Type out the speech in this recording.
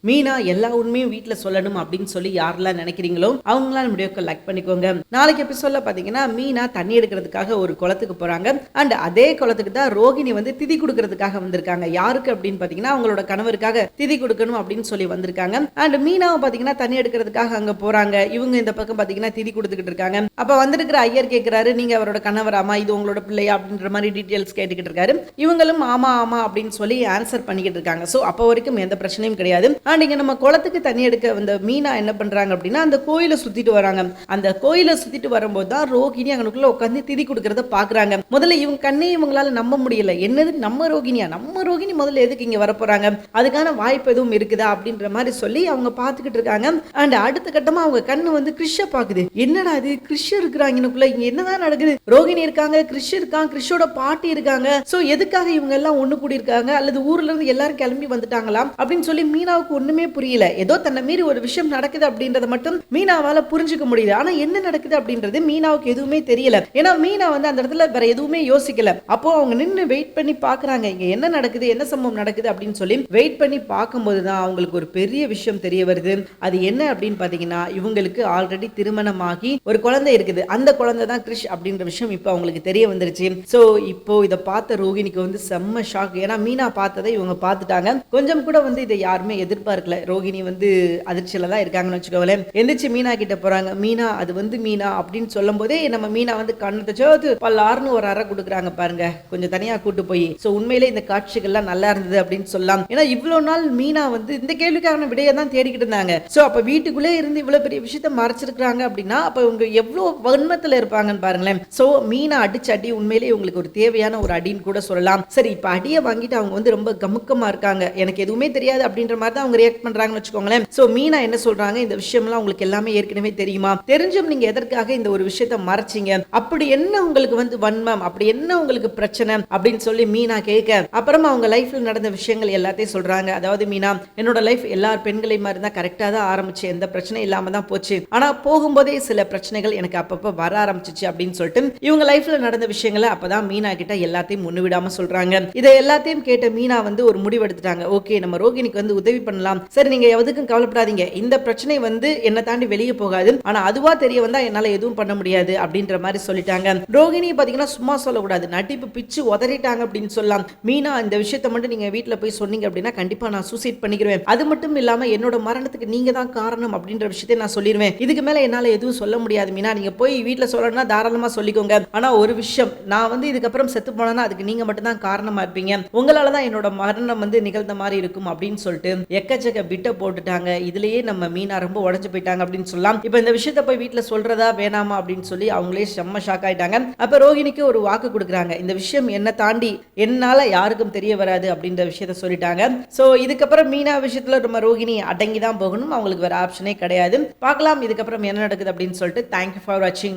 மீனா எல்லா உண்மையும் வீட்டுல சொல்லணும் அப்படின்னு சொல்லி யாரெல்லாம் நினைக்கிறீங்களோ அவங்களாம் வீடியோக்கு லைக் பண்ணிக்கோங்க. நாளைக்கு எபிசோட்ல பாத்தீங்கன்னா மீனா தண்ணி எடுக்கிறதுக்காக ஒரு குளத்துக்கு போறாங்க. அண்ட் அதே குளத்துக்கு தான் ரோகிணி வந்து திதி கொடுக்கறதுக்காக வந்திருக்காங்க. யாருக்கு அப்படின்னு பாத்தீங்கன்னா அவங்களோட கணவருக்காக திதி கொடுக்கணும் அப்படின்னு சொல்லி வந்திருக்காங்க. அண்ட் மீனாவை பாத்தீங்கன்னா தண்ணி எடுக்கிறதுக்காக அங்க போறாங்க. இவங்க இந்த பக்கம் பாத்தீங்கன்னா திதி கொடுத்துக்கிட்டு இருக்காங்க. அப்ப வந்திருக்கிற ஐயர் கேட்கிறாரு, நீங்க அவரோட கணவராமா, இது உங்களோட பிள்ளையா அப்படின்ற மாதிரி டீடைல்ஸ் கேட்டுக்கிட்டு இருக்காரு. இவங்களும் ஆமா ஆமா அப்படின்னு சொல்லி ஆன்சர் பண்ணிக்கிட்டு இருக்காங்க. சோ அப்ப வரைக்கும் எந்த பிரச்சனையும் கிடையாது. அண்ட் இங்க நம்ம குளத்துக்கு தண்ணி எடுக்க வந்த மீனா என்ன பண்றாங்க அப்படின்னா அந்த கோயிலை சுத்திட்டு வராங்க. அந்த கோயிலை சுத்திட்டு வரும்போது தான் ரோகிணி அங்கனுக்குள்ள உட்காந்து திதி கொடுக்கறத பாக்குறாங்க. முதல்ல இவங்க கண்ணே இவங்களால நம்ப முடியல. என்னது நம்ம ரோகிணியா, நம்ம ரோகிணி முதல்ல எதுக்கு இங்க வர போறாங்க, அதுக்கான வாய்ப்பு எதுவும் இருக்குதா அப்படின்ற மாதிரி சொல்லி அவங்க பார்த்துக்கிட்டு இருக்காங்க. அண்ட் அடுத்த கட்டமா அவங்க கண்ணு வந்து கிறிஷ பாக்குது. என்னடா இது, கிறிஷ் இருக்கிறாங்க இங்க என்னதான் நடக்குது, ரோகிணி இருக்காங்க, கிறிஷ் இருக்காங்க, கிறிஷோட பாட்டி இருக்காங்க. சோ எதுக்காக இவங்க எல்லாம் ஒண்ணு கூடி இருக்காங்க, அல்லது ஊர்ல இருந்து எல்லாரும் கிளம்பி வந்துட்டாங்களாம் அப்படின்னு சொல்லி மீனாவுக்கு ஒண்ணுமே புரியல. ஏதோ தன்னை மீறி ஒரு விஷயம் நடக்குது அப்படின்றத மட்டும் மீனாவால புரிஞ்சுக்க முடியுது. ஆனா என்ன நடக்குது அப்படின்றது மீனாவுக்கு எதுவுமே தெரியல. ஏன்னா மீனா வந்து அந்த இடத்துல வேற எதுவுமே யோசிக்கல. அப்போ அவங்க நின்று வெயிட் பண்ணி பாக்குறாங்க, இங்க என்ன நடக்குது, என்ன சம்பவம் நடக்குது அப்படின்னு சொல்லி வெயிட் பண்ணி பார்க்கும்போது தான் அவங்களுக்கு ஒரு பெரிய விஷயம் தெரிய வருது. அது என்ன அப்படின்னு பாத்தீங்கன்னா இவங்களுக்கு ஆல்ரெடி திருமணமாகி ஒரு குழந்தை இருக்குது. அந்த குழந்தை தான் கிறிஷ் அப்படின்ற விஷயம் இப்போ அவங்களுக்கு தெரிய வந்துருச்சு. சோ இப்போ இதை பார்த்த ரோகிணிக்கு வந்து செம்ம ஷாக். ஏன்னா மீனா பார்த்ததை இவங்க பார்த்துட்டாங்க. கொஞ்சம் கூட வந்து இதை யாருமே எதிர்பார்க்கல. ரோகிணி வந்து அதிர்ச்சியில தான் இருக்காங்கன்னு வச்சுக்கோங்களேன். எந்திரிச்சு மீனா கிட்ட போறாங்க. மீனா அது வந்து மீனா அப்படின்னு சொல்லும் போதே நம்ம மீனா வந்து கண்ணத்தை சோத்து பல்லாருன்னு ஒரு அறை கொடுக்குறாங்க பாருங்க, கொஞ்சம் தனியா கூட்டு போய். சோ உண்மையிலே இந்த காட்சிகள்லாம் நல்லா இருந்தது அப்படின்னு சொல்லலாம். ஏன்னா இவ்வளவு நாள் மீனா வந்து இந்த கேள்விக்கான விடையை தான் தேடிக்கிட்டு இருந்தாங்க. சோ அப்ப வீட்டுக்குள்ளே இருந்து இவ்வளவு பெரிய விஷயத்த மறைச்சிருக்காங்க அப்படின்னா அப்ப இவங்க எவ்வளவு வன்மத்துல இருப்பாங்கன்னு பாருங்களேன். சோ மீனா அடிச்ச அடி உண்மையிலே உங்களுக்கு ஒரு தேவையான ஒரு அடின்னு கூட சொல்லலாம். சரி, இப்ப அடியை வாங்கிட்டு அவங்க வந்து ரொம்ப கமுக்கமா இருக்காங்க, எனக்கு எதுவுமே தெரியாது அப்படின்ற மாதிரி தான் அவங்க ரியாக்ட் பண்றாங்கன்னு வச்சுக்கோங்களேன். சோ மீனா என்ன சொல்றாங்க, இந்த விஷயம்லாம் உங்களுக்கு எல்லாமே ஏற்கனவே தெரியுமா, தெரிஞ்சும் நீங்க எதற்காக இந்த ஒரு விஷயத்த மறைச்சிங்க, அப்படி என்ன உங்களுக்கு வந்து வன்மம், அப்படி என்ன உங்களுக்கு பிரச்சனை அப்படின்னு சொல்லி மீனா கேட்க அப்புறமா அவங்க லைஃப்ல நடந்த விஷயங்கள் எல்லாத்தையும் சொல்றாங்க. அதாவது மீனா, என்னோட லைஃப் எல்லா பெண்களை மாதிரி தான் கரெக்டா தான் ஆரம்பிச்சு, எந்த பிரச்சனையும் இல்லாம தான் போச்சு. ஆனா போகும்போதே சில பிரச்சனைகள் எனக்கு அப்பப்ப வர ஆரம்பிச்சிச்சு அப்படின்னு சொல்லிட்டு இவங்க லைஃப்ல நடந்த விஷயங்களை அப்பதான் மீனா கிட்ட எல்லாத்தையும் முன்னுவிடாம சொல்றாங்க. இதை எல்லாத்தையும் கேட்ட மீனா வந்து ஒரு முடிவு எடுத்துட்டாங்க. ஓகே, நம்ம ரோகிணிக்கு வந்து உதவி பண்ணலாம். சரி, நீங்க எதுக்கும் கவலைப்படாதீங்க, இந்த பிரச்சனை வந்து என்ன தாண்டி வெளியே போகாது, ஆனா அதுவா தெரிய வந்தா என்னால எதுவும் பண்ண முடியாது அப்படின்ற மாதிரி சொல்லிட்டாங்க. ரோகிணி பாத்தீங்கன்னா சும்மா சொல்லக்கூடாது, நட்டிப்பு பிச்சு உதறிட்டாங்க அப்படின்னு சொல்லலாம். மீனா, இந்த விஷயத்தை மட்டும் நீங்க வீட்டுல போய் சொன்னீங்க அப்படின்னா கண்டிப்பா நான் சூசைட் பண்ணிக்கிறேன், அது மட்டும் இல்லாம என்னோட மரணத்துக்கு நீங்க தான் காரணம் அப்படின்ற விஷயத்தை நான் சொல்லிடுவேன், இதுக்கு மேல என்னால எதுவும் சொல்ல முடியாது மீனா, நீங்க போய் வீட்டுல சொல்லணும்னா தாராளமா சொல்லிக்கோங்க. ஆனா ஒரு விஷயம், நான் வந்து இதுக்கப்புறம் செத்து போனா அதுக்கு நீங்க மட்டும் தான் காரணமா இருப்பீங்க, உங்களாலதான் என்னோட மரணம் வந்து நிகழ்ந்த மாதிரி இருக்கும் அப்படின்னு சொல்லிட்டு எக்கச்சக்க பிட்ட போட்டுட்டாங்க. இதுலயே நம்ம மீனா ரொம்ப உடஞ்சு போயிட்டாங்க அப்படின்னு சொல்லலாம். இப்ப இந்த விஷயத்த போய் வீட்டுல சொல்றதா வேணாமா அப்படின்னு சொல்லி அவங்களே செம்ம ஷாக் ஆயிட்டாங்க. அப்ப ரோகிணிக்கு ஒரு வாக்கு கொடுக்குறாங்க, இந்த விஷயம் என்ன தாண்டி என்னால யாருக்கும் தெரிய வராது அப்படின்ற விஷயத்த சொல்லிட்டாங்க. சோ இதுக்கப்புறம் மீனா விஷயத்துல நம்ம ரோகிணி அடங்கி தான் போகணும், அவங்களுக்கு வேற ஆப்ஷனே கிடையாது. பார்க்கலாம் இதுக்கப்புறம் என்ன நடக்குது அப்படின்னு சொல்லிட்டு. தேங்க்யூ ஃபார் வாட்சிங்.